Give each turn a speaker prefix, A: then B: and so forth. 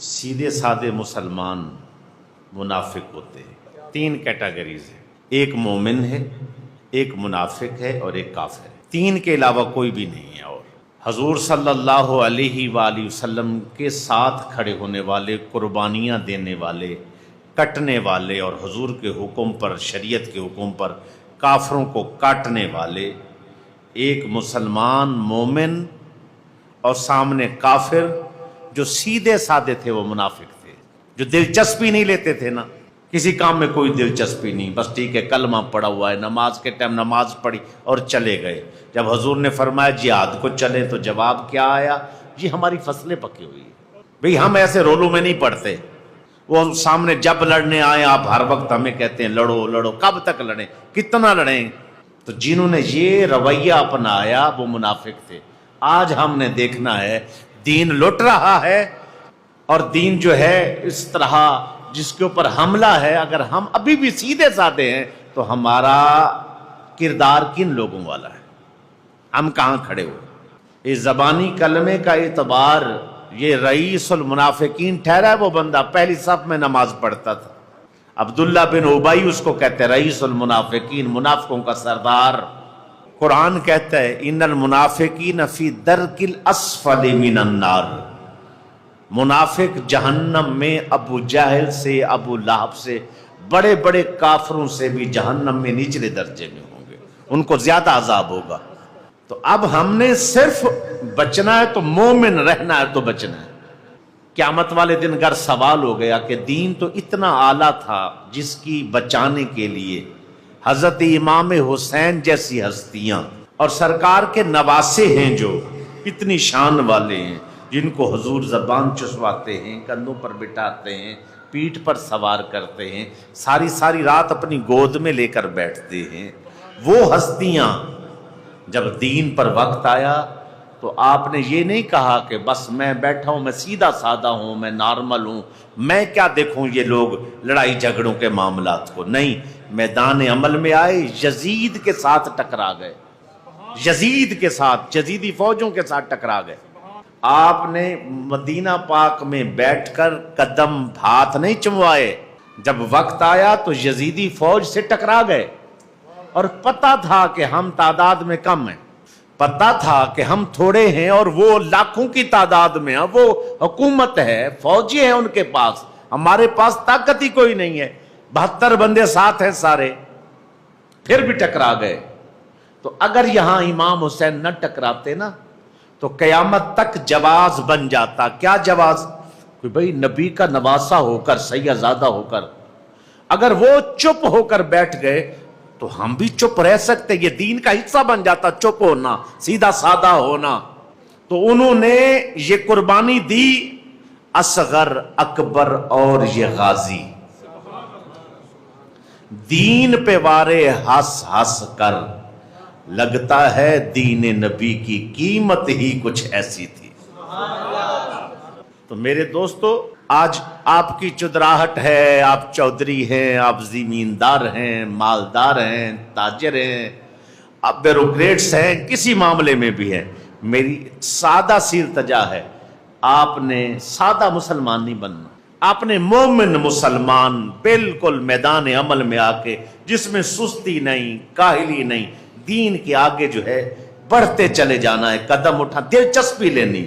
A: सीधे साधे मुसलमान मुनाफिक होते हैं। तीन कैटेगरीज हैं, एक मोमिन है, एक मुनाफिक है और एक काफिर है। तीन के अलावा कोई भी नहीं है। और हजूर सल्लल्लाहु अलैहि वसल्लम के साथ खड़े होने वाले, कुर्बानियाँ देने वाले, कटने वाले और हुजूर के हुक्म पर, शरीयत के हुक्म पर काफरों को काटने वाले, एक मुसलमान मोमिन और सामने काफिर जो सीधे साधे थे, वो मुनाफिक थे, जो दिलचस्पी नहीं लेते थे ना, किसी काम में कोई दिलचस्पी नहीं, बस ठीक है कलमा पड़ा हुआ है, नमाज के टाइम नमाज पढ़ी और चले गए। जब हुजूर ने फरमाया जिहाद को चले तो जवाब क्या आया, जी हमारी फसलें पकी हुई है, भाई हम ऐसे रोलों में नहीं पड़ते। वो सामने जब लड़ने आए आप हर वक्त हमें कहते हैं लड़ो लड़ो, कब तक लड़ें, कितना लड़ें। तो जिन्होंने ये रवैया अपनाया वो मुनाफिक थे। आज हमने देखना है दीन लुट रहा है और दीन जो है इस तरह जिसके ऊपर हमला है, अगर हम अभी भी सीधे साधे हैं तो हमारा किरदार किन लोगों वाला है, हम कहाँ खड़े हुए। इस ज़बानी कलमे का एतबार ये रईसुल मुनाफिकीन ठहरा है। वो बंदा पहली सफ में नमाज पढ़ता था, अब्दुल्ला बिन उबई उसको कहते हैं रईसुल मुनाफिकीन, मुनाफिकों का सरदार। कुरान कहता है इन्नल मुनाफिकीन फी दरकिल अस्फली मिनन नार, मुनाफिक जहन्नम में अबू जाहिल से, अबू लहब से, बड़े बड़े काफरों से भी जहन्नम में निचले दर्जे में होंगे, उनको ज्यादा अजाब होगा। तो अब हमने सिर्फ बचना है तो मोमिन रहना है तो बचना है। क़यामत वाले दिन अगर सवाल हो गया कि दीन तो इतना आला था जिसकी बचाने के लिए हजरत इमाम हुसैन जैसी हस्तियां और सरकार के नवासे हैं जो इतनी शान वाले हैं, जिनको हुजूर ज़बान चुसवाते हैं, कंधों पर बिठाते हैं, पीठ पर सवार करते हैं, सारी सारी रात अपनी गोद में लेकर बैठते हैं, वो हस्तियां जब दीन पर वक्त आया तो आपने ये नहीं कहा कि बस मैं बैठा हूँ, मैं सीधा साधा हूँ, मैं नॉर्मल हूँ, मैं क्या देखूँ ये लोग लड़ाई झगड़ों के मामलात को। नहीं, मैदान अमल में आए, यजीद के साथ टकरा गए, यजीद के साथ, यजीदी फौजों के साथ टकरा गए। आपने मदीना पाक में बैठकर कदम हाथ नहीं चुमवाए, जब वक्त आया तो यजीदी फौज से टकरा गए। और पता था कि हम तादाद में कम हैं, पता था कि हम थोड़े हैं और वो लाखों की तादाद में है, वो हुकूमत है, फौजी है उनके पास, हमारे पास ताकत ही कोई नहीं है, 72 बंदे साथ हैं सारे, फिर भी टकरा गए। तो अगर यहां इमाम हुसैन न टकराते ना तो कयामत तक जवाज बन जाता। क्या जवाज? कोई भाई नबी का नवासा होकर, सैयदादा होकर अगर वो चुप होकर बैठ गए तो हम भी चुप रह सकते, ये दीन का हिस्सा बन जाता, चुप होना, सीधा साधा होना। तो उन्होंने ये कुर्बानी दी, असगर, अकबर और ये गाजी, दीन पे वारे हंस हंस कर, लगता है दीन नबी की कीमत ही कुछ ऐसी थी। तो मेरे दोस्तों, आज आपकी चुदराहट है, आप चौधरी हैं, आप जमींदार हैं, मालदार हैं, ताजर हैं, आप ब्यूरोक्रेट्स हैं, किसी मामले में भी हैं, मेरी सादा सी इल्तिजा है, आपने सादा मुसलमान नहीं बनना, आपने मोमिन मुसलमान बिल्कुल मैदान अमल में आके, जिसमें सुस्ती नहीं, काहिली नहीं, दीन के आगे जो है बढ़ते चले जाना है, कदम उठा, दिलचस्पी लेनी।